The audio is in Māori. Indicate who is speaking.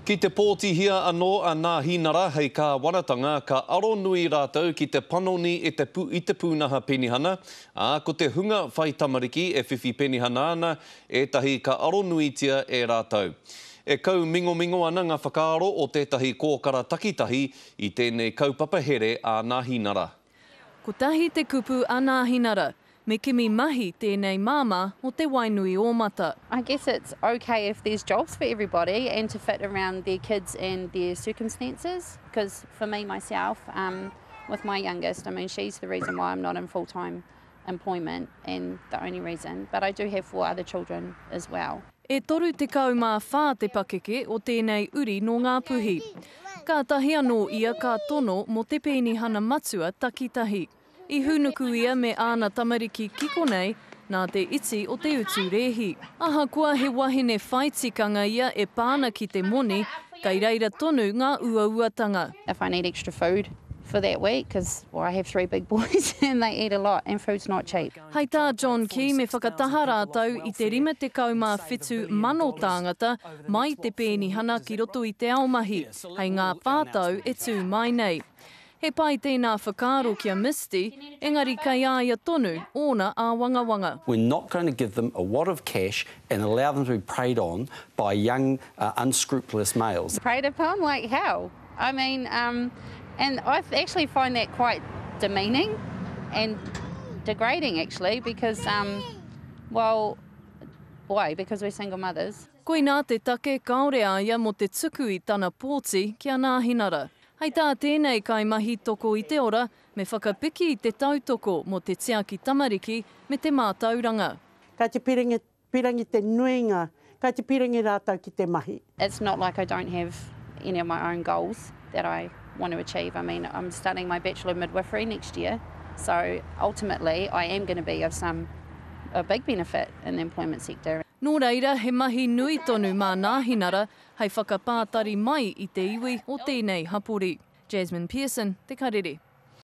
Speaker 1: Ki te pōtihia anō a ngā hinara hei ka waratanga ka aro nui rātou ki te panoni i te pūnaha penihana, ko te hunga whai tamariki e whiwhi penihana ana tahi ka aro nuitia e rātou. E kau mingo ana ngā whakaaro o tētahi kōkara takitahi i tēnei kaupapa here a ngā hinara.
Speaker 2: Ko tahi te kupu a ngā hinara. Me kimi mahi tēnei māma o te wainui o mata.
Speaker 3: I guess it's okay if there's jobs for everybody and to fit around their kids and their circumstances. Because for me, myself, with my youngest, I mean, she's the reason why I'm not in full-time employment and the only reason. But I do have 4 other children as well.
Speaker 2: E toru te kaumā whā te pakeke o tēnei uri no ngā puhi. Ka tahi anō ia ka tono mo te penihana matua takitahi. I hunuku ia me āna tamariki kiko nei nā te iti o te utu rehi. Ahakoa he wahine whaitikanga ia e pāna ki te moni, kei reira tonu ngā uauatanga.
Speaker 3: If I need extra food for that week, because I have 3 big boys and they eat a lot and food's not cheap.
Speaker 2: Hei tā John Key me whakataha rātou I te rima te kaumā whetū mano tāngata mai te penihana ki roto I te aomahi. Hei ngā pātau e tū mai nei. He pai tēnā whakaaro kia Misty, engari kei aia tonu, ōna a wangawanga.
Speaker 4: We're not going to give them a wad of cash and allow them to be preyed on by young, unscrupulous males.
Speaker 3: Preyed upon? Like how? I mean, and I actually find that quite demeaning and degrading, actually, because, well, why? Because we're single mothers.
Speaker 2: Koe nā te take kaore aia mo te tuku I tana pōti kia ngā hinara. Hei tā tēnei kai mahi toko I te ora, me whakapiki I te tautoko mo te tiaki tamariki me te mātauranga.
Speaker 5: Ka te pirangi te nuinga, ka te pirangi rātau ki te mahi.
Speaker 3: It's not like I don't have any of my own goals that I want to achieve. I mean, I'm studying my Bachelor of Midwifery next year, so ultimately I am going to be of a big benefit in the employment sector.
Speaker 2: Nō reira, he mahi nui tonu mā ngā hinara, hei whakapātari mai I te iwi o tēnei hapori. Jasmine Pearson, Te Karere.